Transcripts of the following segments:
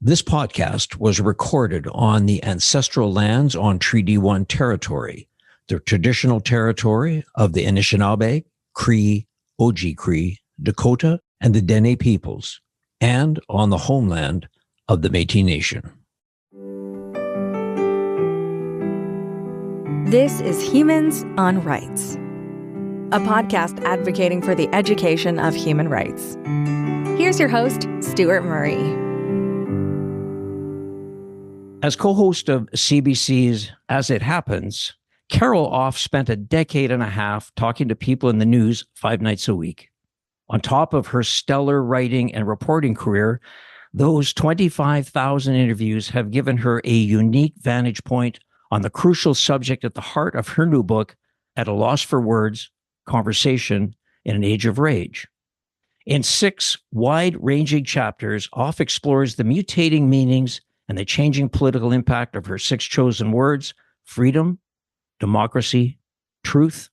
This podcast was recorded on the ancestral lands on Treaty 1 territory, the traditional territory of the Anishinaabe, Cree, Oji-Cree, Dakota, and the Dene peoples, and on the homeland of the Métis Nation. This is Humans on Rights, a podcast advocating for the education of human rights. Here's your host, Stuart Murray. As co-host of CBC's As It Happens, Carol Off spent a decade and a half talking to people in the news 5 nights a week. On top of her stellar writing and reporting career, those 25,000 interviews have given her a unique vantage point on the crucial subject at the heart of her new book, At a Loss for Words, Conversation in an Age of Rage. In 6 wide-ranging chapters, Off explores the mutating meanings and the changing political impact of her 6 chosen words: freedom, democracy, truth,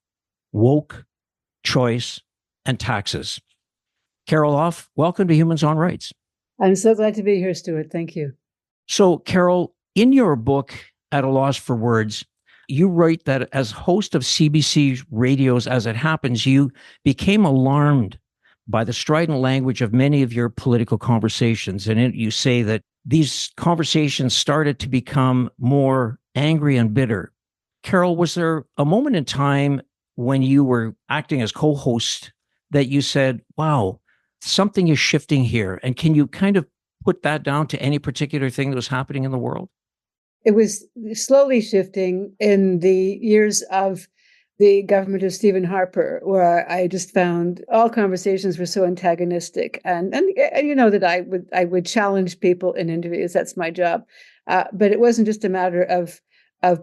woke, choice, and taxes. Carol Off, welcome to Humans on Rights. I'm so glad to be here, Stuart. Thank you. So, Carol, in your book, At a Loss for Words, you write that as host of CBC Radio's As It Happens, you became alarmed by the strident language of many of your political conversations. And you say that these conversations started to become more angry and bitter. Carol, was there a moment in time when you were acting as co-host that you said, wow, something is shifting here? And can you kind of put that down to any particular thing that was happening in the world? It was slowly shifting in the years of the government of Stephen Harper, where I just found all conversations were so antagonistic, and you know that I would challenge people in interviews. That's my job, but it wasn't just a matter of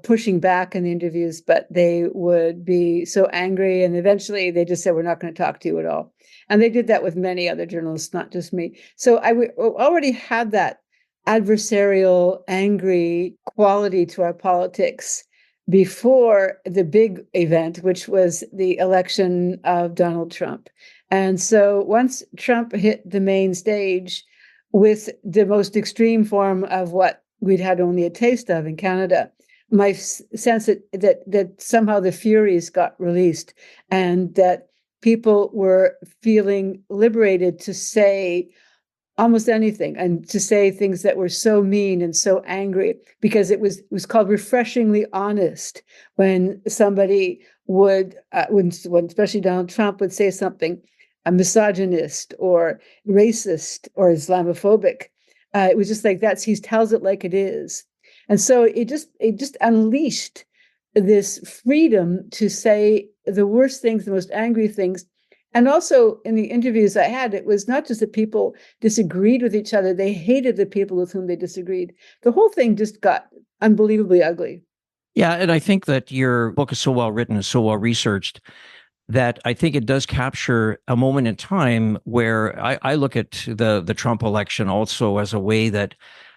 pushing back in the interviews, but they would be so angry, and eventually they just said, "We're not going to talk to you at all." And they did that with many other journalists, not just me. So I already had that adversarial, angry quality to our politics before the big event, which was the election of Donald Trump. And so once Trump hit the main stage with the most extreme form of what we'd had only a taste of in Canada, my sense that somehow the furies got released and that people were feeling liberated to say almost anything, and to say things that were so mean and so angry, because it was called refreshingly honest when somebody would, when especially Donald Trump would say something a misogynist or racist or Islamophobic. It was just like he tells it like it is, and so it just unleashed this freedom to say the worst things, the most angry things. And also in the interviews I had, it was not just that people disagreed with each other, they hated the people with whom they disagreed. The whole thing just got unbelievably ugly. Yeah, and I think that your book is so well written and so well researched that I think it does capture a moment in time where I look at the Trump election also as a way that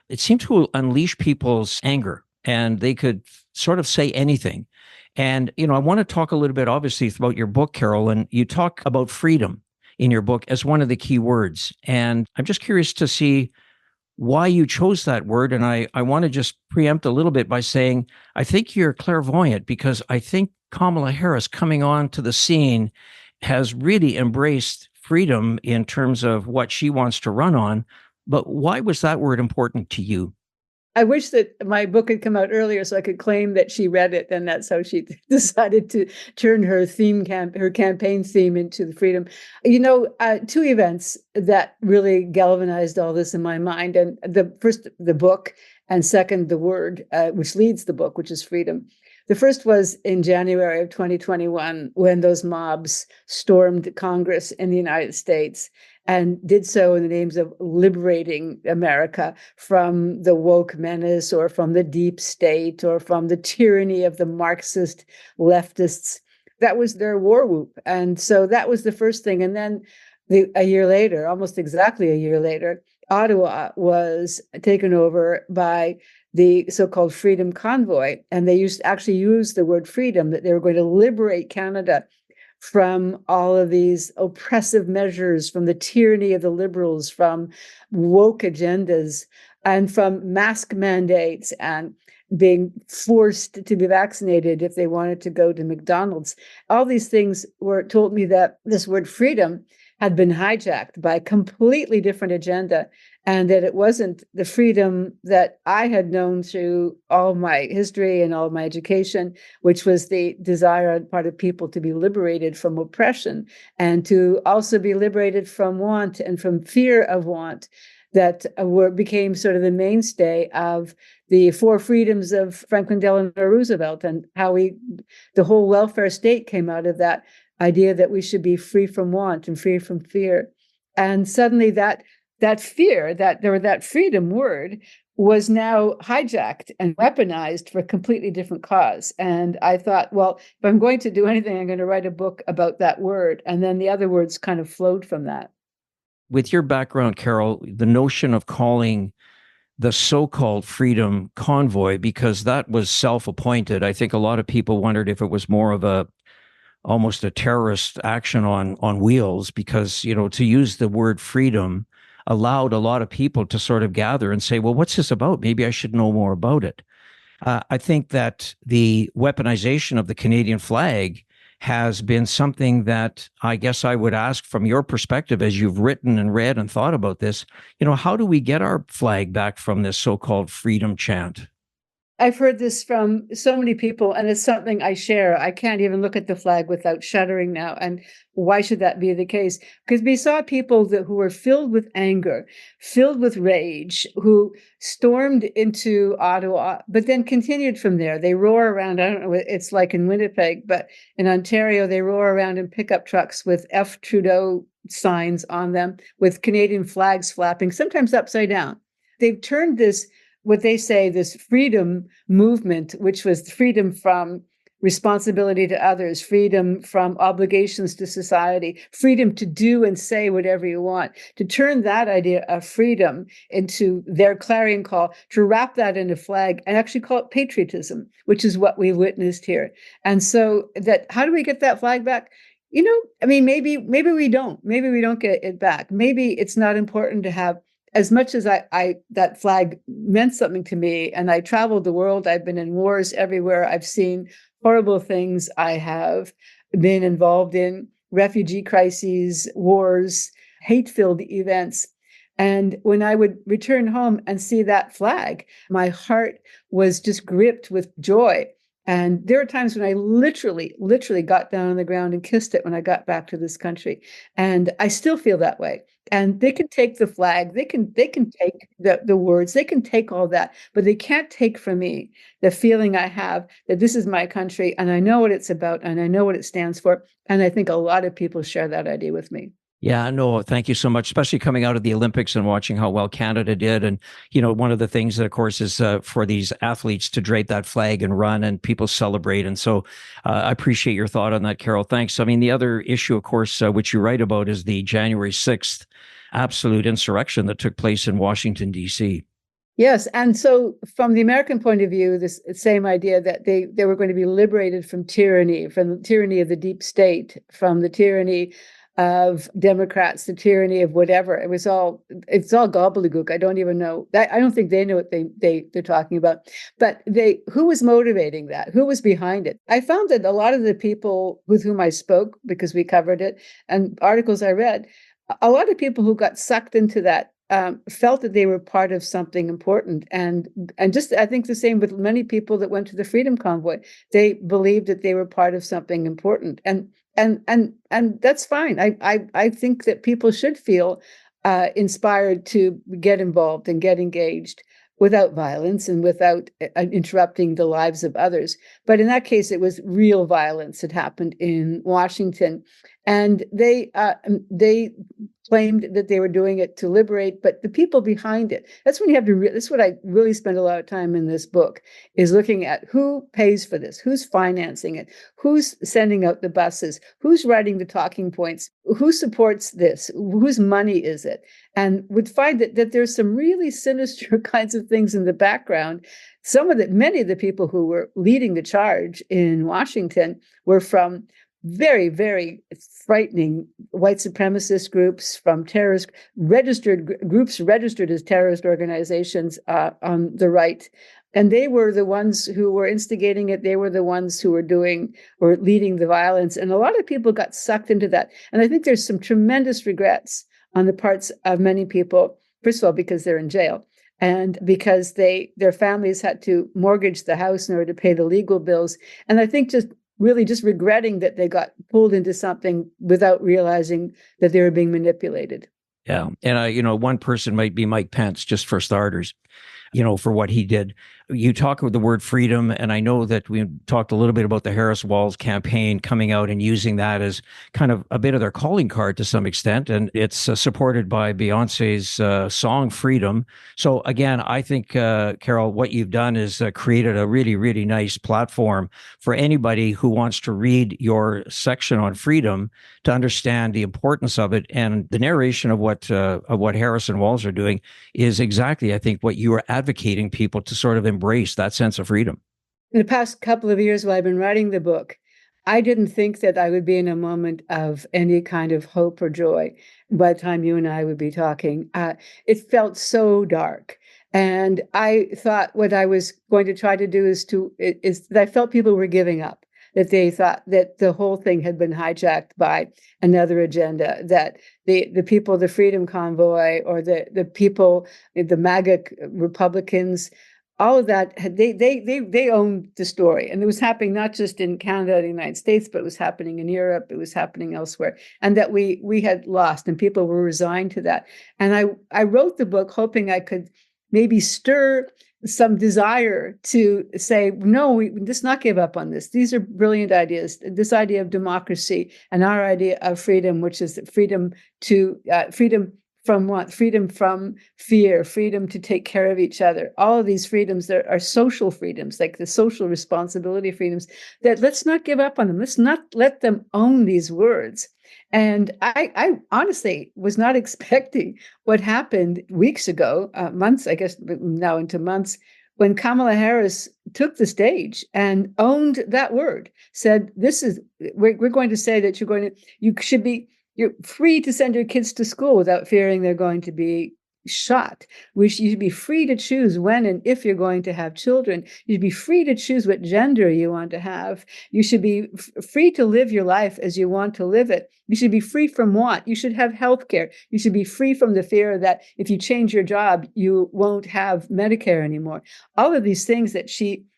it seemed to unleash people's anger, and they could sort of say anything. And, you know, I want to talk a little bit, obviously, about your book, Carol, and you talk about freedom in your book as one of the key words. And I'm just curious to see why you chose that word. And I want to just preempt a little bit by saying, I think you're clairvoyant, because I think Kamala Harris coming on to the scene has really embraced freedom in terms of what she wants to run on. But why was that word important to you? I wish that my book had come out earlier so I could claim that she read it, and that's how she decided to turn her campaign theme into the freedom. You know, 2 events that really galvanized all this in my mind, and first, the book, and second, the word, which leads the book, which is freedom. The first was in January of 2021, when those mobs stormed Congress in the United States and did so in the names of liberating America from the woke menace or from the deep state or from the tyranny of the Marxist leftists. That was their war whoop. And so that was the first thing. And then a year later, almost exactly a year later, Ottawa was taken over by the so-called Freedom Convoy. And they actually used the word freedom, that they were going to liberate Canada from all of these oppressive measures, from the tyranny of the liberals, from woke agendas. and from mask mandates and being forced to be vaccinated if they wanted to go to McDonald's. All these things told me that this word freedom had been hijacked by a completely different agenda, and that it wasn't the freedom that I had known through all my history and all my education, which was the desire on the part of people to be liberated from oppression and to also be liberated from want and from fear of want, that became sort of the mainstay of the four freedoms of Franklin Delano Roosevelt, and how the whole welfare state came out of that idea that we should be free from want and free from fear. And suddenly that fear, that freedom word, was now hijacked and weaponized for a completely different cause. And I thought, well, if I'm going to do anything, I'm going to write a book about that word. And then the other words kind of flowed from that. With your background, Carol, the notion of calling the so-called freedom convoy, because that was self-appointed, I think a lot of people wondered if it was more of almost a terrorist action on wheels, because, to use the word freedom allowed a lot of people to sort of gather and say, well, what's this about? Maybe I should know more about it. I think that the weaponization of the Canadian flag has been something that I guess I would ask, from your perspective, as you've written and read and thought about this, how do we get our flag back from this so-called freedom chant? I've heard this from so many people, and it's something I share. I can't even look at the flag without shuddering now. And why should that be the case? Because we saw people who were filled with anger, filled with rage, who stormed into Ottawa, but then continued from there. They roar around. I don't know, it's like in Winnipeg, but in Ontario, they roar around in pickup trucks with F. Trudeau signs on them, with Canadian flags flapping, sometimes upside down. They've turned what they say, this freedom movement, which was freedom from responsibility to others, freedom from obligations to society, freedom to do and say whatever you want, to turn that idea of freedom into their clarion call, to wrap that in a flag and actually call it patriotism, which is what we witnessed here. And so how do we get that flag back? Maybe we don't. Maybe we don't get it back. Maybe it's not important to have. As much as that flag meant something to me, and I traveled the world, I've been in wars everywhere. I've seen horrible things. I have been involved in refugee crises, wars, hate-filled events. And when I would return home and see that flag, my heart was just gripped with joy. And there are times when I literally got down on the ground and kissed it when I got back to this country. And I still feel that way. And they can take the flag, they can take the words, they can take all that, but they can't take from me the feeling I have that this is my country, and I know what it's about, and I know what it stands for. And I think a lot of people share that idea with me. Yeah, no, thank you so much, especially coming out of the Olympics and watching how well Canada did. And, one of the things that, of course, is for these athletes to drape that flag and run, and people celebrate. And so I appreciate your thought on that, Carol. Thanks. I mean, the other issue, of course, which you write about, is the January 6th absolute insurrection that took place in Washington, D.C. Yes. And so from the American point of view, this same idea that they were going to be liberated from the tyranny of the deep state, from the tyranny of Democrats, the tyranny of whatever. It's all gobbledygook. I don't even know. I don't think they know what they're talking about. But who was motivating that? Who was behind it? I found that a lot of the people with whom I spoke, because we covered it, and articles I read, a lot of people who got sucked into that felt that they were part of something important, and just I think the same with many people that went to the Freedom Convoy. They believed that they were part of something important, and that's fine. I think that people should feel inspired to get involved and get engaged without violence and without interrupting the lives of others. But in that case, it was real violence that happened in Washington, and they claimed that they were doing it to liberate, but the people behind it, that's when you have to, that's what I really spend a lot of time in this book, is looking at who pays for this, who's financing it, who's sending out the buses, who's writing the talking points, who supports this, whose money is it, and would find that there's some really sinister kinds of things in the background. Many of the people who were leading the charge in Washington were from very, very frightening white supremacist groups from terrorist groups registered as terrorist organizations on the right. And they were the ones who were instigating it. They were the ones who were doing or leading the violence. And a lot of people got sucked into that. And I think there's some tremendous regrets on the parts of many people, first of all, because they're in jail and because their families had to mortgage the house in order to pay the legal bills. And I think just regretting that they got pulled into something without realizing that they were being manipulated. Yeah. And, one person might be Mike Pence, just for starters, for what he did. You talk about the word freedom, and I know that we talked a little bit about the Harris Walls campaign coming out and using that as kind of a bit of their calling card to some extent, and it's supported by Beyonce's song Freedom. So again, I think, Carol, what you've done is created a really, really nice platform for anybody who wants to read your section on freedom to understand the importance of it. And the narration of what Harris and Walls are doing is exactly, I think, what you are advocating people to sort of embrace, that sense of freedom. In the past couple of years while I've been writing the book, I didn't think that I would be in a moment of any kind of hope or joy by the time you and I would be talking. It felt so dark. And I thought what I was going to try to do is that I felt people were giving up, that they thought that the whole thing had been hijacked by another agenda, that the people, the Freedom Convoy, or the people, the MAGA Republicans, all of that, they owned the story. And it was happening not just in Canada and the United States, but it was happening in Europe, it was happening elsewhere, and that we had lost, and people were resigned to that. And I wrote the book hoping I could maybe stir some desire to say, no, we just not give up on this. These are brilliant ideas. This idea of democracy and our idea of freedom, which is freedom from what? Freedom from fear, freedom to take care of each other. All of these freedoms, there are social freedoms, like the social responsibility freedoms, that let's not give up on them. Let's not let them own these words. And I honestly was not expecting what happened weeks ago, months, I guess now into months, when Kamala Harris took the stage and owned that word, said, we're going to say that you're free to send your kids to school without fearing they're going to be shot. You should be free to choose when and if you're going to have children. You should be free to choose what gender you want to have. You should be free to live your life as you want to live it. You should be free from want. You should have health care. You should be free from the fear that if you change your job, you won't have Medicare anymore. All of these things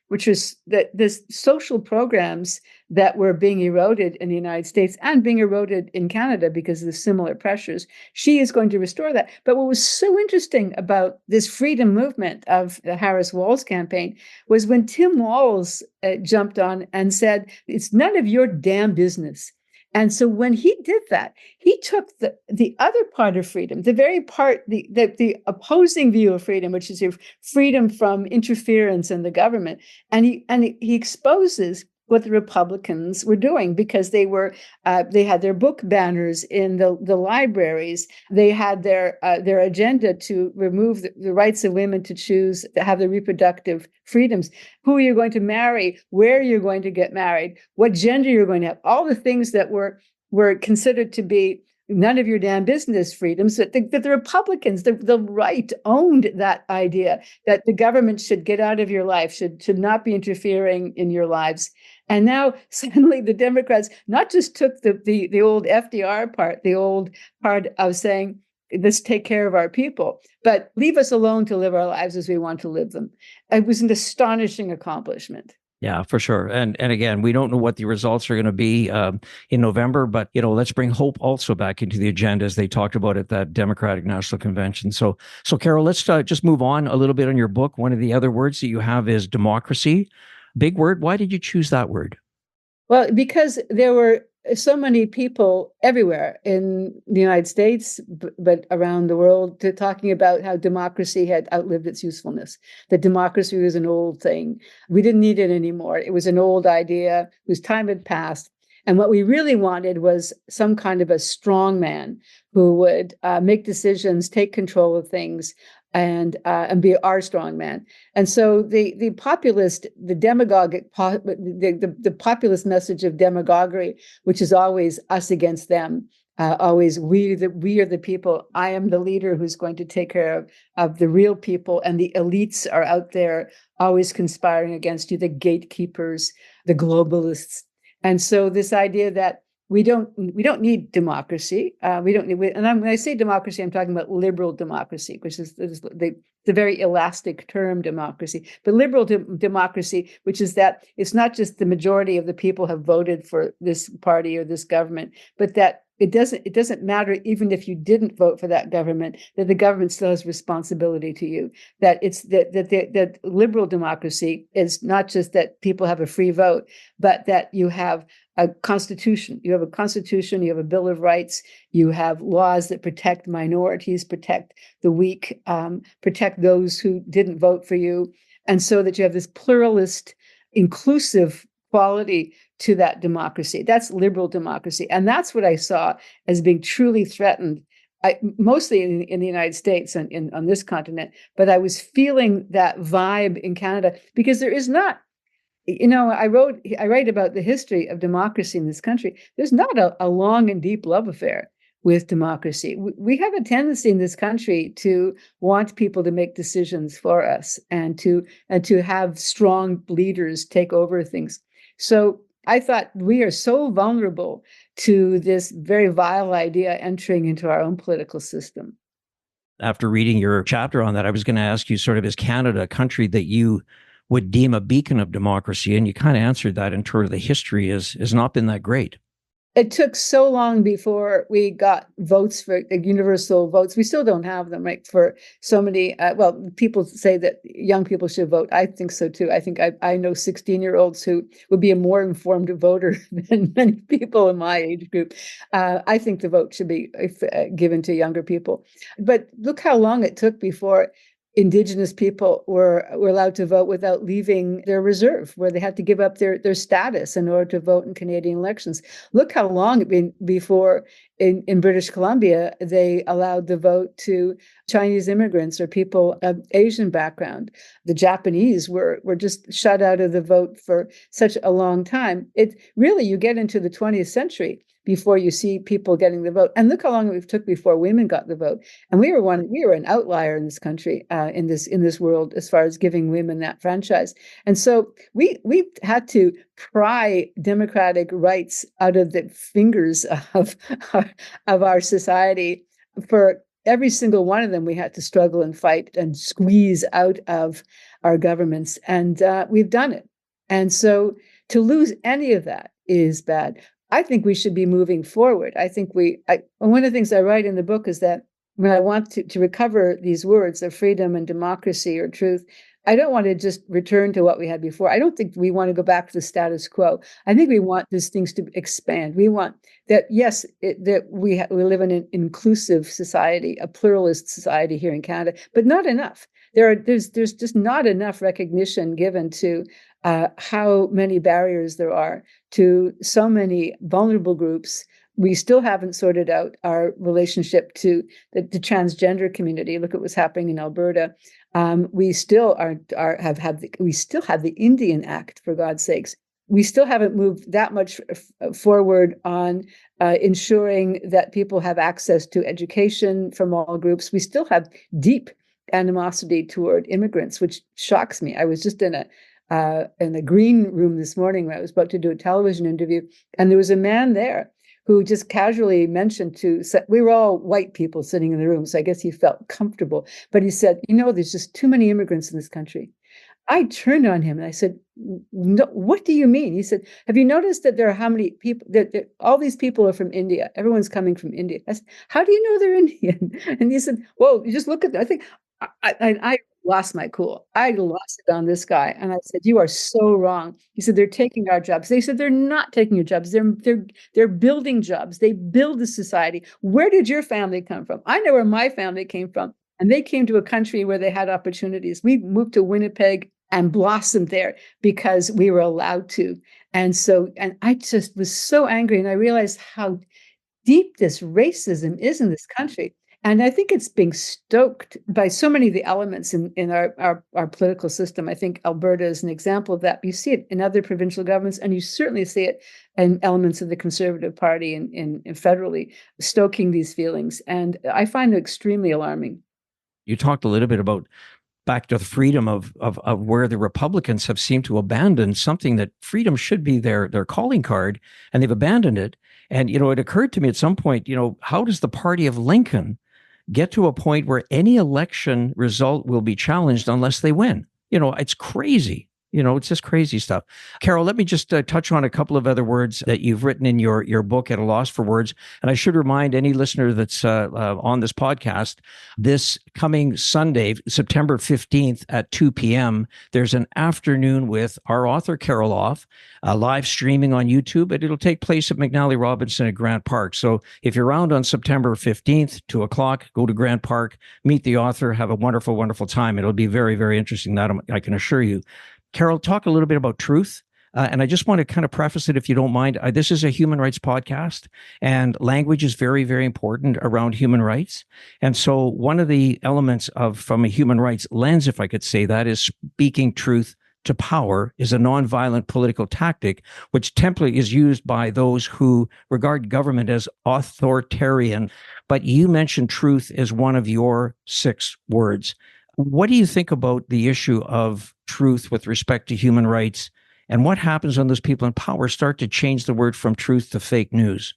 which was that this social programs that were being eroded in the United States and being eroded in Canada because of the similar pressures. She is going to restore that. But what was so interesting about this freedom movement of the Harris Walls campaign was when Tim Walz jumped on and said, it's none of your damn business. And so when he did that, he took the other part of freedom, the very part, the opposing view of freedom, which is your freedom from interference in the government, and he exposes what the Republicans were doing, because they had their book banners in the libraries. They had their agenda to remove the rights of women to choose, to have their reproductive freedoms, who you're going to marry, where you're going to get married, what gender you're going to have, all the things that were considered to be none of your damn business freedoms, that the Republicans, the right, owned that idea that the government should get out of your life, should not be interfering in your lives. And now suddenly the Democrats not just took the old FDR part, the old part of saying, let's take care of our people, but leave us alone to live our lives as we want to live them. It was an astonishing accomplishment. Yeah, for sure. And again, we don't know what the results are going to be in November, but let's bring hope also back into the agenda, as they talked about at that Democratic National Convention. So Carol, let's just move on a little bit on your book. One of the other words that you have is democracy. Big word. Why did you choose that word? Well, because there were so many people everywhere in the United States, but around the world, talking about how democracy had outlived its usefulness, that democracy was an old thing. We didn't need it anymore. It was an old idea whose time had passed. And what we really wanted was some kind of a strong man who would make decisions, take control of things, and be our strong man. And so the populist, the demagogic, the populist message of demagoguery, which is always us against them, always we are the people. I am the leader who's going to take care of the real people, and the elites are out there always conspiring against you, the gatekeepers, the globalists. And so this idea that we don't need democracy. We don't need, when I say democracy, I'm talking about liberal democracy, which is the very elastic term, democracy. But liberal democracy, which is that it's not just the majority of the people have voted for this party or this government, but that it doesn't matter even if you didn't vote for that government, that the government still has responsibility to you. That it's that liberal democracy is not just that people have a free vote, but that you have a constitution. You have a constitution, you have a Bill of Rights, you have laws that protect minorities, protect the weak, protect those who didn't vote for you. And so that you have this pluralist, inclusive quality to that democracy. That's liberal democracy. And that's what I saw as being truly threatened, mostly in the United States and on this continent. But I was feeling that vibe in Canada because there is not, I write about the history of democracy in this country. There's not a long and deep love affair with democracy. We have a tendency in this country to want people to make decisions for us and to have strong leaders take over things. So I thought we are so vulnerable to this very vile idea entering into our own political system. After reading your chapter on that, I was going to ask you sort of, is Canada a country that you would deem a beacon of democracy? And you kind of answered that in terms of the history has not been that great. It took so long before we got votes for universal votes. We still don't have them, right? For so many, people say that young people should vote. I think so too. I think I know 16-year-olds who would be a more informed voter than many people in my age group. I think the vote should be given to younger people. But look how long it took before Indigenous people were allowed to vote without leaving their reserve, where they had to give up their status in order to vote in Canadian elections. Look how long it been before in British Columbia they allowed the vote to Chinese immigrants or people of Asian background. The Japanese were just shut out of the vote for such a long time. It really, you get into the 20th century before you see people getting the vote. And look how long it took before women got the vote. And we were an outlier in this country, in this world, as far as giving women that franchise. And so we had to pry democratic rights out of the fingers of our society. For every single one of them, we had to struggle and fight and squeeze out of our governments. And we've done it. And so to lose any of that is bad. I think we should be moving forward. I think one of the things I write in the book is that when I want to recover these words of freedom and democracy or truth, I don't want to just return to what we had before. I don't think we want to go back to the status quo. I think we want these things to expand. We want that, yes, that we live in an inclusive society, a pluralist society here in Canada, but not enough. There's just not enough recognition given to how many barriers there are to so many vulnerable groups. We still haven't sorted out our relationship to the transgender community. Look at what's happening in Alberta. We still we still have the Indian Act, for God's sakes. We still haven't moved that much forward on ensuring that people have access to education from all groups. We still have deep animosity toward immigrants, which shocks me. I was just in a green room this morning when I was about to do a television interview, and there was a man there who just casually mentioned we were all white people sitting in the room, so I guess he felt comfortable, but he said, there's just too many immigrants in this country. I turned on him and I said, no, what do you mean? He said, have you noticed that there are how many people, that all these people are from India? Everyone's coming from India. I said, how do you know they're Indian? And he said, well, you just look at them. I think I lost my cool. I lost it on this guy. And I said, you are so wrong. He said, they're taking our jobs. They said, they're not taking your jobs. They're building jobs. They build a society. Where did your family come from? I know where my family came from. And they came to a country where they had opportunities. We moved to Winnipeg and blossomed there because we were allowed to. And I just was so angry. And I realized how deep this racism is in this country. And I think it's being stoked by so many of the elements in our political system. I think Alberta is an example of that. You see it in other provincial governments, and you certainly see it in elements of the Conservative Party in federally stoking these feelings. And I find it extremely alarming. You talked a little bit about back to the freedom of where the Republicans have seemed to abandon something that freedom should be their calling card, and they've abandoned it. And, it occurred to me at some point, how does the party of Lincoln get to a point where any election result will be challenged unless they win? It's crazy. It's just crazy stuff. Carol, let me just touch on a couple of other words that you've written in your book, At a Loss for Words. And I should remind any listener that's on this podcast, this coming Sunday, September 15th at 2 p.m., there's an afternoon with our author, Carol Off, live streaming on YouTube, and it'll take place at McNally Robinson at Grant Park. So if you're around on September 15th, 2 o'clock, go to Grant Park, meet the author, have a wonderful, wonderful time. It'll be very, very interesting. That I can assure you. Carol, talk a little bit about truth. And I just want to kind of preface it, if you don't mind. This is a human rights podcast, and language is very, very important around human rights. And so one of the elements from a human rights lens, if I could say that, is speaking truth to power is a nonviolent political tactic, which template is used by those who regard government as authoritarian. But you mentioned truth as one of your 6 words. What do you think about the issue of truth with respect to human rights, and what happens when those people in power start to change the word from truth to fake news?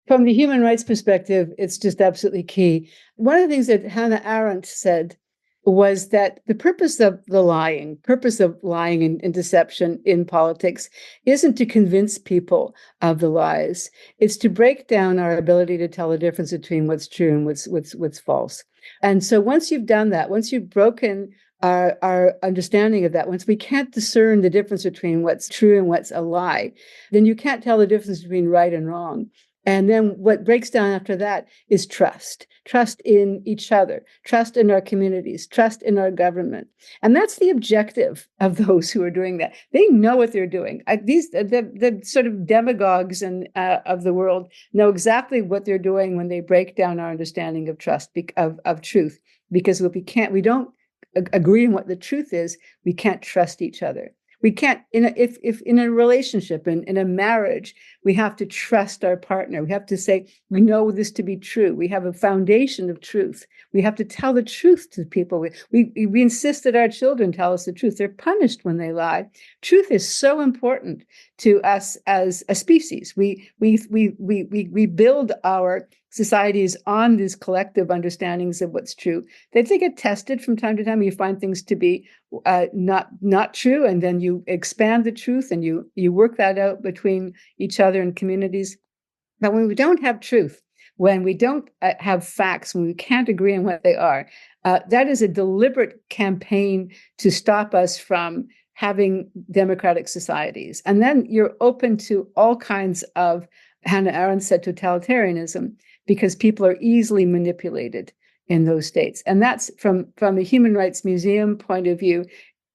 From the human rights perspective, it's just absolutely key. One of the things that Hannah Arendt said was that the purpose of lying and deception in politics isn't to convince people of the lies. It's to break down our ability to tell the difference between what's true and what's false. And so once you've done that, once you've broken our understanding of that, once we can't discern the difference between what's true and what's a lie, then you can't tell the difference between right and wrong. And then what breaks down after that is trust in each other, trust in our communities, trust in our government. And that's the objective of those who are doing that. They know what they're doing. The sort of demagogues of the world know exactly what they're doing when they break down our understanding of trust, of truth, because if we don't agree on what the truth is, we can't trust each other. We can't, if in a relationship, in a marriage, we have to trust our partner. We have to say, we know this to be true. We have a foundation of truth. We have to tell the truth to people. We insist that our children tell us the truth. They're punished when they lie. Truth is so important to us as a species. We build our societies on these collective understandings of what's true. They get tested from time to time. You find things to be not true, and then you expand the truth and you work that out between each other and communities. But when we don't have truth, when we don't have facts, when we can't agree on what they are, that is a deliberate campaign to stop us from having democratic societies. And then you're open to all kinds of, Hannah Arendt said, totalitarianism, because people are easily manipulated in those states. And that's from a Human Rights Museum point of view.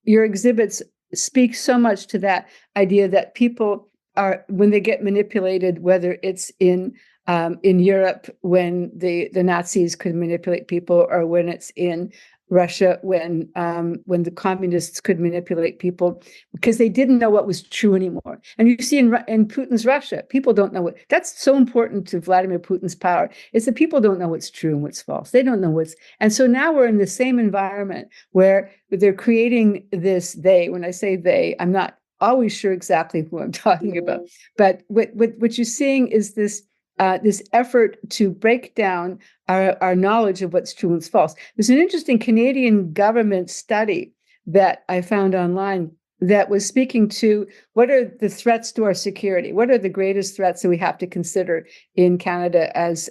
Your exhibits speak so much to that idea that people are, when they get manipulated, whether it's in Europe when the Nazis could manipulate people, or when it's in Russia when the communists could manipulate people, because they didn't know what was true anymore. And you see in Putin's Russia, people don't know what. That's so important to Vladimir Putin's power. It's that people don't know what's true and what's false. They don't know what's. And so now we're in the same environment where they're creating this. When I say they, I'm not always sure exactly who I'm talking about. But what you're seeing is this effort to break down our knowledge of what's true and what's false. There's an interesting Canadian government study that I found online that was speaking to what are the threats to our security? What are the greatest threats that we have to consider in Canada as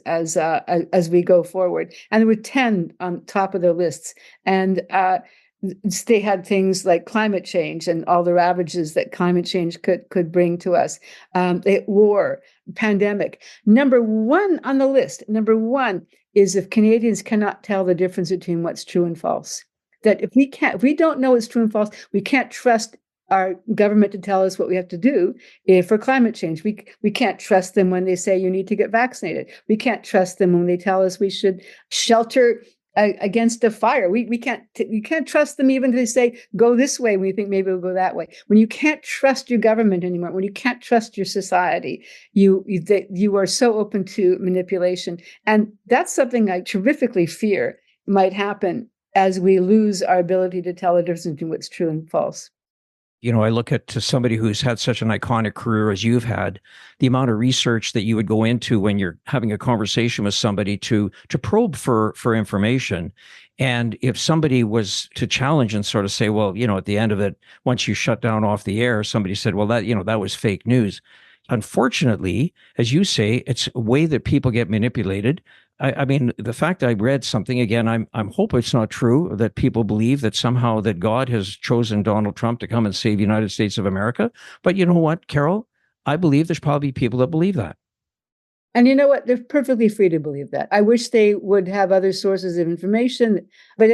we go forward? And there were 10 on top of their lists. And they had things like climate change and all the ravages that climate change could bring to us, war, pandemic. Number one on the list, is if Canadians cannot tell the difference between what's true and false. That if we don't know what's true and false, we can't trust our government to tell us what we have to do for climate change. We can't trust them when they say you need to get vaccinated. We can't trust them when they tell us we should shelter against a fire. We can't trust them even if they say go this way when you think maybe we'll go that way. When you can't trust your government anymore, when you can't trust your society, you are so open to manipulation. And that's something I terrifically fear might happen as we lose our ability to tell the difference between what's true and false. I look at to somebody who's had such an iconic career as you've had, the amount of research that you would go into when you're having a conversation with somebody to probe for information. And if somebody was to challenge and sort of say, well, at the end of it, once you shut down off the air, somebody said, well, that was fake news. Unfortunately, as you say, it's a way that people get manipulated. I mean, the fact I read something again, I'm hope it's not true that people believe that somehow that God has chosen Donald Trump to come and save the United States of America. But you know what, Carol? I believe there's probably people that believe that. And you know what? They're perfectly free to believe that. I wish they would have other sources of information, but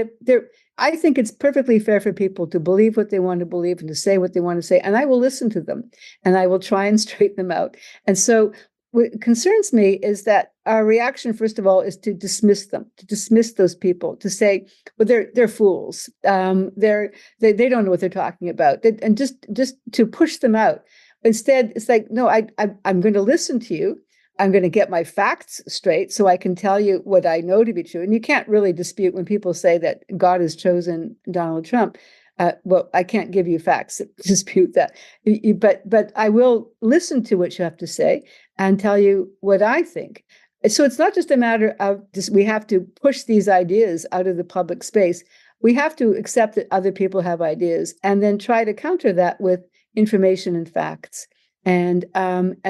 I think it's perfectly fair for people to believe what they want to believe and to say what they want to say. And I will listen to them and I will try and straighten them out. And so what concerns me is that our reaction, first of all, is to dismiss them, to dismiss those people, to say, well, they're fools. They don't know what they're talking about, and just to push them out. Instead, it's like, no, I'm going to listen to you. I'm going to get my facts straight so I can tell you what I know to be true. And you can't really dispute when people say that God has chosen Donald Trump. Well, I can't give you facts that dispute that, but I will listen to what you have to say and tell you what I think. So it's not just a matter of we have to push these ideas out of the public space. We have to accept that other people have ideas and then try to counter that with information and facts and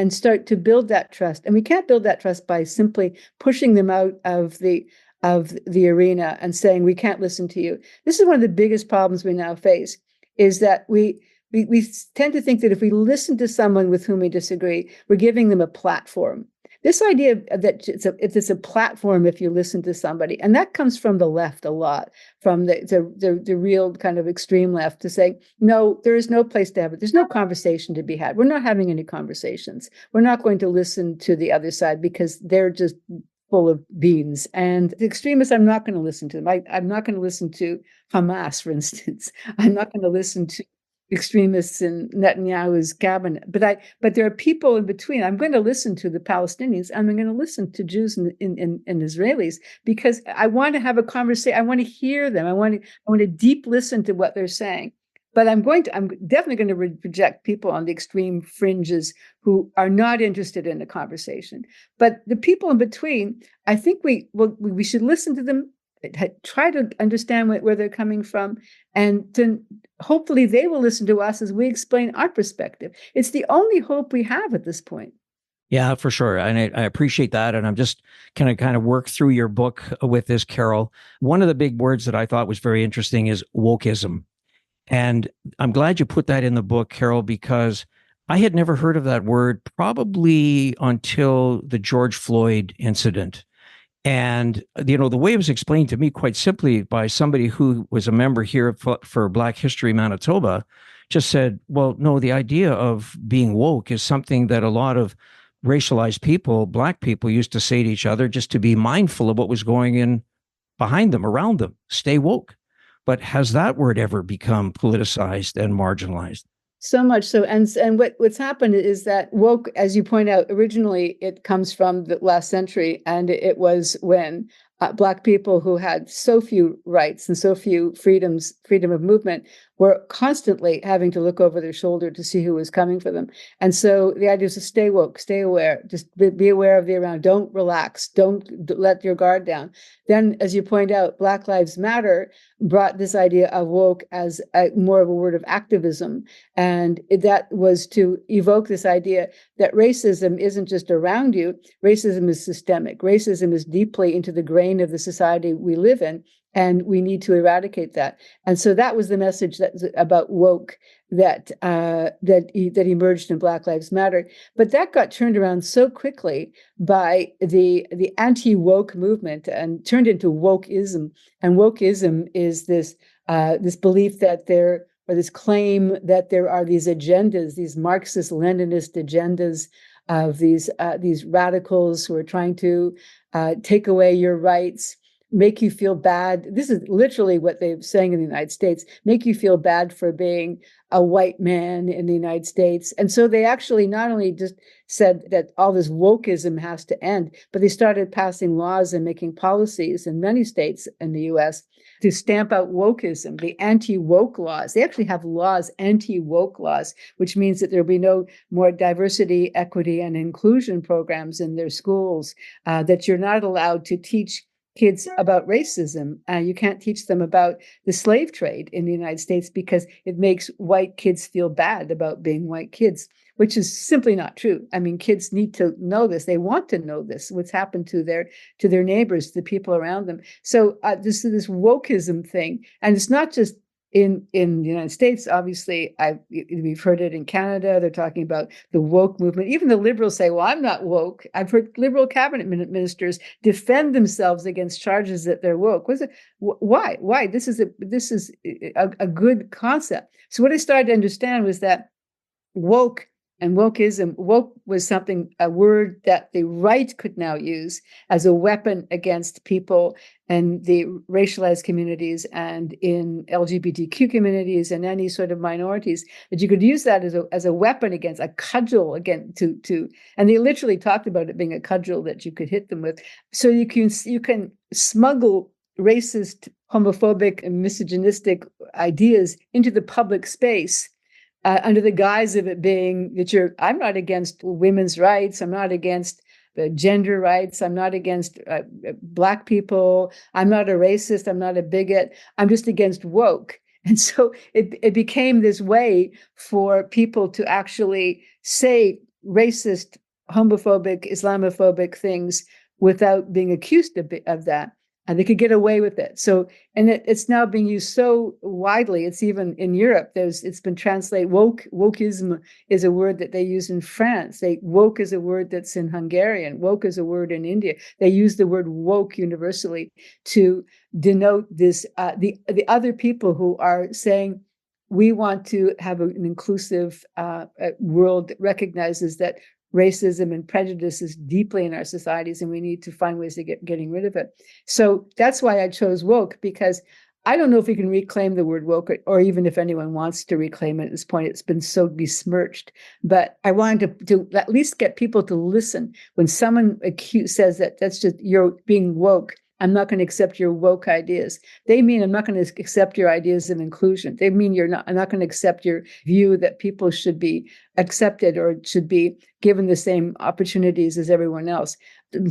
start to build that trust. And we can't build that trust by simply pushing them out of the arena and saying, we can't listen to you. This is one of the biggest problems we now face, is that we tend to think that if we listen to someone with whom we disagree, we're giving them a platform. This idea that it's a platform if you listen to somebody, and that comes from the left a lot, from the real kind of extreme left, to say, no, there is no place to have it. There's no conversation to be had. We're not having any conversations. We're not going to listen to the other side because they're just full of beans. And the extremists, I'm not going to listen to them. I'm not going to listen to Hamas, for instance. I'm not going to listen to extremists in Netanyahu's cabinet. But there are people in between. I'm going to listen to the Palestinians. I'm going to listen to Jews and Israelis, because I want to have a conversation. I want to hear them. I want to deep listen to what they're saying. But I'm definitely going to reject people on the extreme fringes who are not interested in the conversation. But the people in between, I think we should listen to them, try to understand where they're coming from, and then hopefully they will listen to us as we explain our perspective. It's the only hope we have at this point. Yeah, for sure. And I appreciate that. And I'm just kind of work through your book with this, Carol. One of the big words that I thought was very interesting is wokeism. And I'm glad you put that in the book, Carol, because I had never heard of that word probably until the George Floyd incident. And, the way it was explained to me quite simply by somebody who was a member here for Black History Manitoba, just said, well, no, the idea of being woke is something that a lot of racialized people, Black people, used to say to each other just to be mindful of what was going in behind them, around them, stay woke. But has that word ever become politicized and marginalized? So much so. And what's happened is that woke, as you point out, originally it comes from the last century. And it was when Black people who had so few rights and so few freedom of movement were constantly having to look over their shoulder to see who was coming for them. And so the idea is to stay woke, stay aware, just be aware of the around, don't relax, don't let your guard down. Then, as you point out, Black Lives Matter brought this idea of woke as more of a word of activism. And that was to evoke this idea that racism isn't just around you, racism is systemic. Racism is deeply into the grain of the society we live in, and we need to eradicate that. And so that was the message about woke that emerged in Black Lives Matter. But that got turned around so quickly by the anti-woke movement and turned into wokeism. And wokeism is this belief that there or this claim that there are these agendas, these Marxist-Leninist agendas of these radicals who are trying to take away your rights, make you feel bad. This is literally what they're saying in the United States, make you feel bad for being a white man in the United States. And so they actually not only just said that all this wokeism has to end, but they started passing laws and making policies in many states in the US to stamp out wokeism, the anti-woke laws. They actually have laws, anti-woke laws, which means that there'll be no more diversity, equity, and inclusion programs in their schools, that you're not allowed to teach kids about racism. You can't teach them about the slave trade in the United States because it makes white kids feel bad about being white kids, which is simply not true. I mean, kids need to know this. They want to know this, what's happened to their neighbors, the people around them. So this wokeism thing, and it's not just in the United States. Obviously, we've heard it in Canada. They're talking about the woke movement. Even the liberals say, well, I'm not woke. I've heard liberal cabinet ministers defend themselves against charges that they're woke. Why? This is a good concept. So what I started to understand was that woke and wokeism, woke was a word that the right could now use as a weapon against people in the racialized communities and in LGBTQ communities and any sort of minorities, that you could use that as a weapon against, a cudgel against and they literally talked about it being a cudgel that you could hit them with. So you can smuggle racist, homophobic, and misogynistic ideas into the public space, under the guise of it being that I'm not against women's rights, I'm not against gender rights, I'm not against Black people, I'm not a racist, I'm not a bigot, I'm just against woke. And so it became this way for people to actually say racist, homophobic, Islamophobic things without being accused of that. And they could get away with it. So, and it's now being used so widely. It's even in Europe. It's been translated. Wokeism is a word that they use in France. Woke is a word that's in Hungarian. Woke is a word in India. They use the word woke universally to denote this. The other people who are saying, we want to have an inclusive world that recognizes that racism and prejudice is deeply in our societies, and we need to find ways to getting rid of it. So that's why I chose woke, because I don't know if we can reclaim the word woke, or even if anyone wants to reclaim it at this point. It's been so besmirched. But I wanted to at least get people to listen when someone says that that's just you're being woke. I'm not going to accept your woke ideas. They mean I'm not going to accept your ideas of inclusion. They mean I'm not going to accept your view that people should be accepted or should be given the same opportunities as everyone else.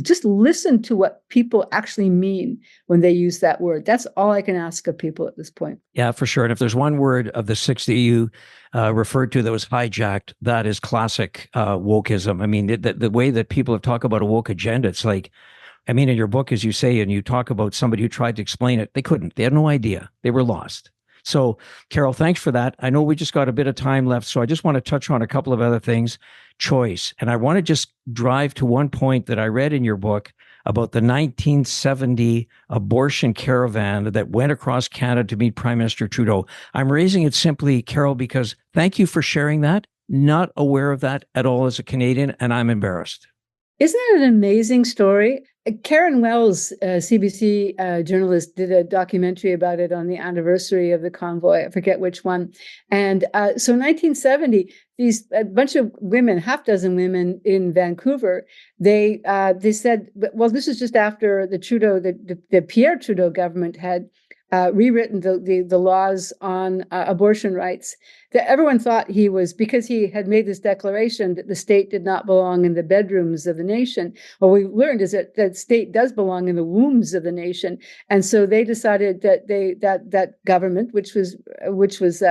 Just listen to what people actually mean when they use that word. That's all I can ask of people at this point. Yeah, for sure. And if there's one word of the six that you referred to that was hijacked, that is classic wokeism. I mean, the way that people have talked about a woke agenda, it's like, I mean, in your book, as you say, and you talk about somebody who tried to explain it, they couldn't. They had no idea. They were lost. So, Carol, thanks for that. I know we just got a bit of time left, so I just want to touch on a couple of other things. Choice. And I want to just drive to one point that I read in your book about the 1970 abortion caravan that went across Canada to meet Prime Minister Trudeau. I'm raising it simply, Carol, because thank you for sharing that. Not aware of that at all as a Canadian, and I'm embarrassed. Isn't that an amazing story? Karen Wells, CBC journalist, did a documentary about it on the anniversary of the convoy. I forget which one. And so 1970, a bunch of women, half dozen women in Vancouver, they said, well, this is just after the Pierre Trudeau government had rewritten the laws on abortion rights. That everyone thought because he had made this declaration that the state did not belong in the bedrooms of the nation. What we learned is that the state does belong in the wombs of the nation, and so they decided that that government, which was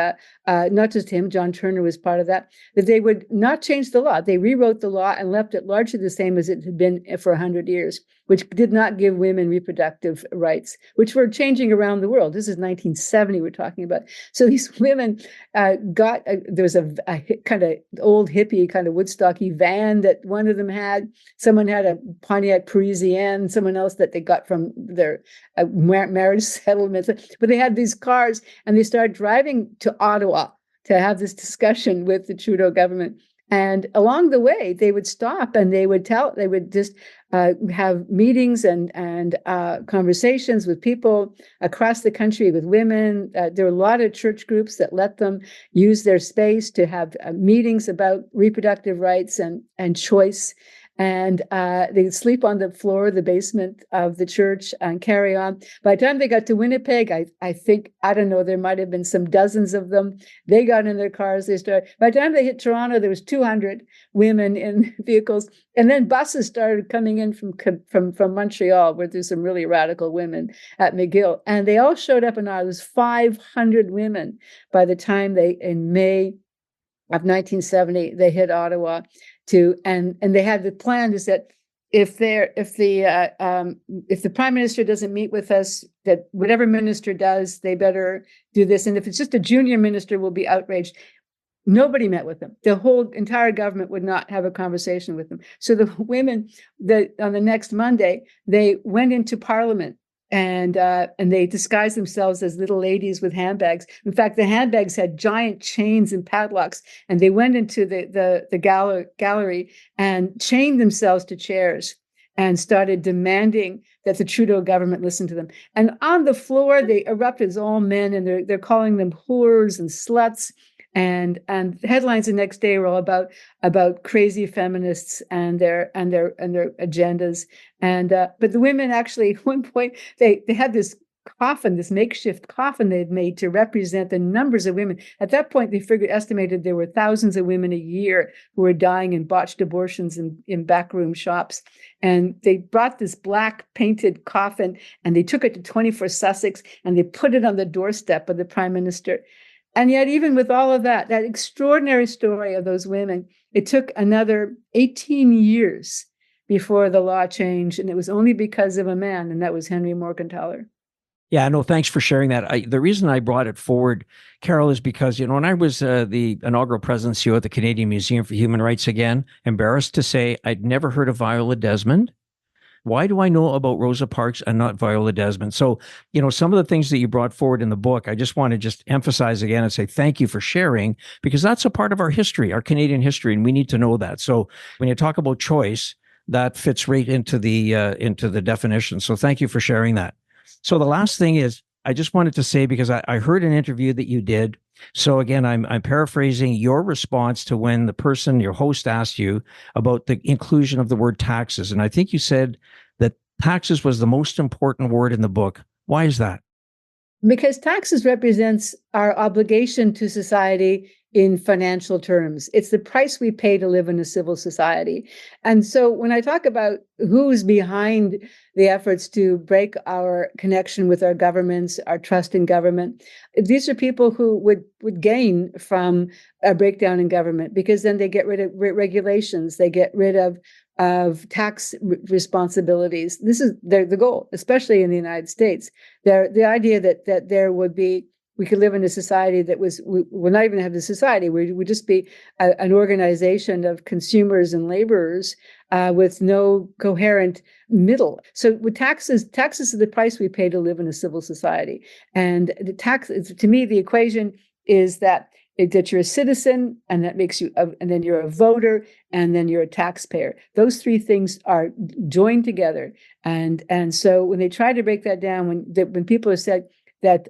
not just him, John Turner was part of that they would not change the law. They rewrote the law and left it largely the same as it had been for 100 years. which did not give women reproductive rights, which were changing around the world. This is 1970 we're talking about. So these women there was a kind of old hippie, kind of Woodstocky van that one of them had. Someone had a Pontiac Parisienne, someone else that they got from their marriage settlements. But they had these cars, and they started driving to Ottawa to have this discussion with the Trudeau government. And along the way, they would stop and they would just have meetings and conversations with people across the country, with women. There were a lot of church groups that let them use their space to have meetings about reproductive rights and choice. And they'd sleep on the floor of the basement of the church and carry on. By the time they got to Winnipeg, I think, I don't know, there might have been some dozens of them. They got in their cars, they started. By the time they hit Toronto, there was 200 women in vehicles. And then buses started coming in from Montreal, where there's some really radical women at McGill. And they all showed up in Ottawa. There was 500 women by the time in May of 1970, they hit Ottawa and they had the plan is that if the prime minister doesn't meet with us, that whatever minister does, they better do this. And if it's just a junior minister, we'll be outraged. Nobody met with them. The whole entire government would not have a conversation with them. So the women on the next Monday, they went into Parliament. And they disguised themselves as little ladies with handbags. In fact, the handbags had giant chains and padlocks. And they went into the gallery and chained themselves to chairs and started demanding that the Trudeau government listen to them. And on the floor, they erupted as all men, and they're calling them whores and sluts. And headlines the next day were all about crazy feminists and their agendas. And but the women actually, at one point, they had this coffin, this makeshift coffin they had made to represent the numbers of women. At that point, they estimated there were thousands of women a year who were dying in botched abortions in backroom shops. And they brought this black painted coffin and they took it to 24 Sussex and they put it on the doorstep of the prime minister. And yet, even with all of that extraordinary story of those women, it took another 18 years before the law changed. And it was only because of a man, and that was Henry Morgentaler. Yeah, no, thanks for sharing that. The reason I brought it forward, Carol, is because, when I was the inaugural president CEO at the Canadian Museum for Human Rights, again, embarrassed to say I'd never heard of Viola Desmond. Why do I know about Rosa Parks and not Viola Desmond? So, some of the things that you brought forward in the book, I just want to emphasize again and say thank you for sharing, because that's a part of our history, our Canadian history, and we need to know that. So when you talk about choice, that fits right into the definition. So thank you for sharing that. So the last thing is, I just wanted to say, because I heard an interview that you did. So again, I'm paraphrasing your response to when your host asked you about the inclusion of the word taxes. And I think you said that taxes was the most important word in the book. Why is that? Because taxes represents our obligation to society in financial terms. It's the price we pay to live in a civil society. And so when I talk about who's behind the efforts to break our connection with our governments, our trust in government, these are people who would gain from a breakdown in government, because then they get rid of regulations, they get rid of tax responsibilities. This is the goal, especially in the United States. The idea that there would be, we could live in a society that we're not even have the society, we would just be an organization of consumers and laborers with no coherent middle. So with taxes are the price we pay to live in a civil society. And the tax, to me, the equation is that you're a citizen, and that makes you, and then you're a voter, and then you're a taxpayer. Those three things are joined together. And so when they try to break that down, when people have said that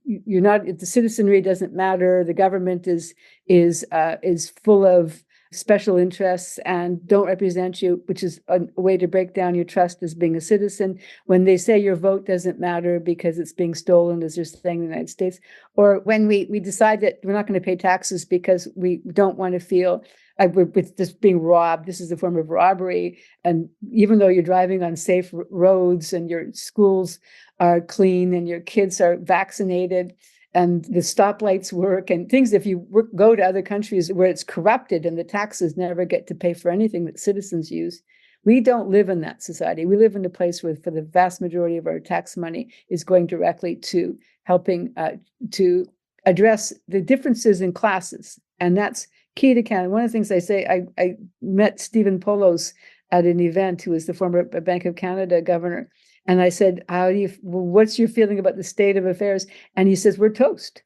you're not, the citizenry doesn't matter, the government is full of special interests and don't represent you, which is a way to break down your trust as being a citizen. When they say your vote doesn't matter because it's being stolen, as they're saying in the United States, or when we decide that we're not going to pay taxes because we don't want to feel we're just being robbed. This is a form of robbery. And even though you're driving on safe roads and your schools are clean and your kids are vaccinated and the stoplights work and things, if you go to other countries where it's corrupted and the taxes never get to pay for anything that citizens use, We don't live in that society. We live in a place where, for the vast majority of our tax money, is going directly to helping to address the differences in classes, and that's key to Canada. One of the things I say, I met Stephen Poloz at an event, who was the former Bank of Canada governor, and I said, what's your feeling about the state of affairs? And he says, we're toast.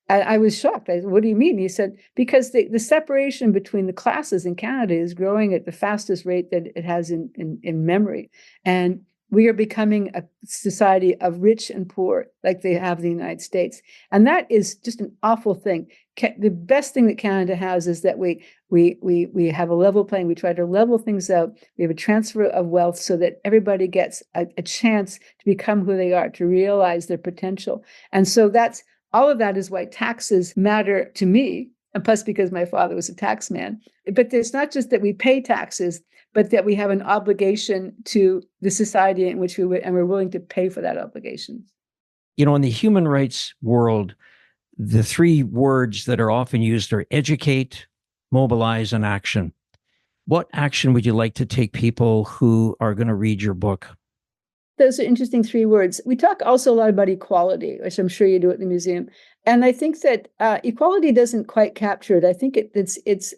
I was shocked. I said, what do you mean? He said, because the separation between the classes in Canada is growing at the fastest rate that it has in memory. And we are becoming a society of rich and poor, like they have in the United States. And that is just an awful thing. The best thing that Canada has is that we have a level playing. We try to level things out. We have a transfer of wealth so that everybody gets a chance to become who they are, to realize their potential. And so all of that is why taxes matter to me, and plus because my father was a tax man. But it's not just that we pay taxes, but that we have an obligation to the society in which and we're willing to pay for that obligation. In the human rights world, the three words that are often used are educate, mobilize, and action. What action would you like to take people who are going to read your book? Those are interesting three words. We talk also a lot about equality, which I'm sure you do at the museum. And I think that equality doesn't quite capture it. I think it's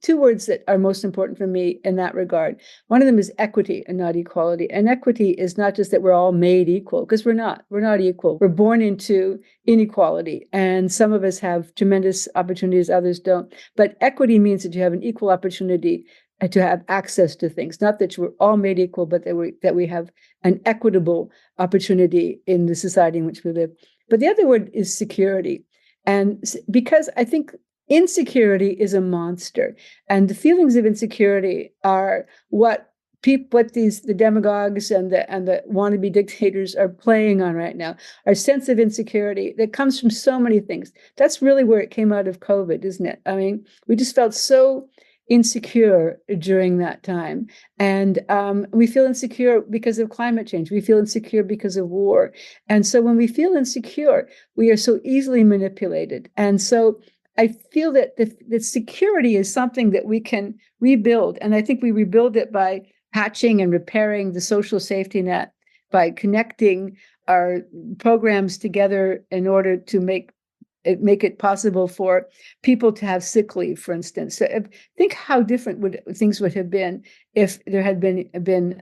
two words that are most important for me in that regard. One of them is equity and not equality. And equity is not just that we're all made equal, because we're not. We're not equal. We're born into inequality. And some of us have tremendous opportunities, others don't. But equity means that you have an equal opportunity to have access to things, not that we're all made equal, but that we have an equitable opportunity in the society in which we live. But the other word is security. And because I think insecurity is a monster, and the feelings of insecurity are what the demagogues and the wannabe dictators are playing on right now. Our sense of insecurity that comes from so many things. That's really where it came out of COVID, isn't it? I mean, we just felt so insecure during that time. And we feel insecure because of climate change. We feel insecure because of war. And so when we feel insecure, we are so easily manipulated. And so I feel that the security is something that we can rebuild. And I think we rebuild it by patching and repairing the social safety net, by connecting our programs together in order to make it possible for people to have sick leave, for instance. So think how different things would have been if there had been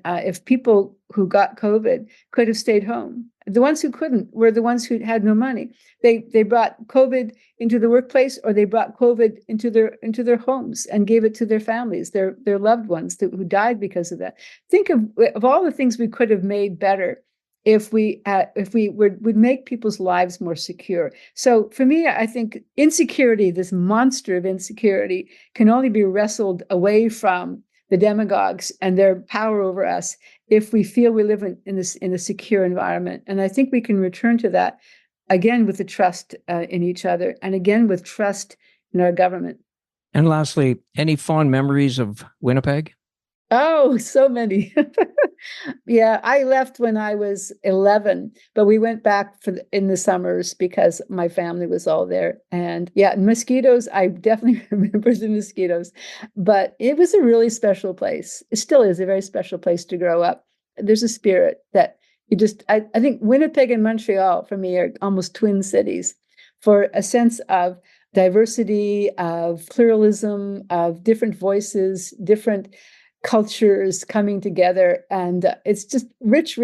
if people who got COVID could have stayed home. The ones who couldn't were the ones who had no money. They brought COVID into the workplace, or they brought COVID into their homes and gave it to their families, their loved ones who died because of that. Think of all the things we could have made better if we would make people's lives more secure. So for me, I think insecurity, this monster of insecurity, can only be wrestled away from the demagogues and their power over us if we feel we live in a secure environment. And I think we can return to that again with the trust in each other, and again with trust in our government. And lastly, any fond memories of Winnipeg? Oh, so many. Yeah, I left when I was 11, but we went back in the summers because my family was all there. And yeah, mosquitoes, I definitely remember the mosquitoes, but it was a really special place. It still is a very special place to grow up. There's a spirit that I think Winnipeg and Montreal for me are almost twin cities, for a sense of diversity, of pluralism, of different voices, different cultures coming together, and it's just rich.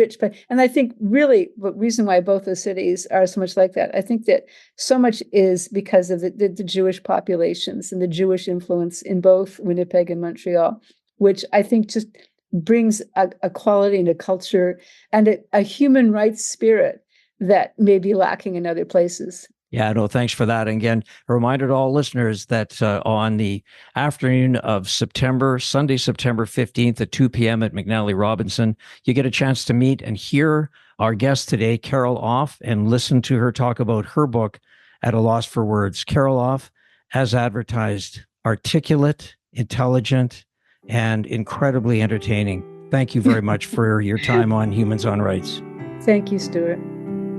And I think really the reason why both those cities are so much like that, I think that so much is because of the Jewish populations and the Jewish influence in both Winnipeg and Montreal, which I think just brings a quality and a culture and a human rights spirit that may be lacking in other places. Yeah, no, thanks for that. And again, a reminder to all listeners that on the afternoon of Sunday, September 15th at 2 p.m. at McNally Robinson, you get a chance to meet and hear our guest today, Carol Off, and listen to her talk about her book, At a Loss for Words. Carol Off, as advertised, articulate, intelligent, and incredibly entertaining. Thank you very much for your time on Humans on Rights. Thank you, Stuart.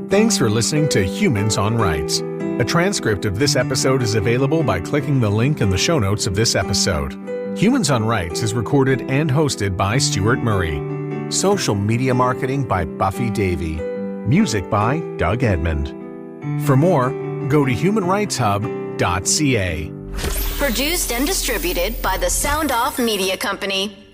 Thanks for listening to Humans on Rights. A transcript of this episode is available by clicking the link in the show notes of this episode. Humans on Rights is recorded and hosted by Stuart Murray. Social media marketing by Buffy Davey. Music by Doug Edmond. For more, go to humanrightshub.ca. Produced and distributed by the Sound Off Media Company.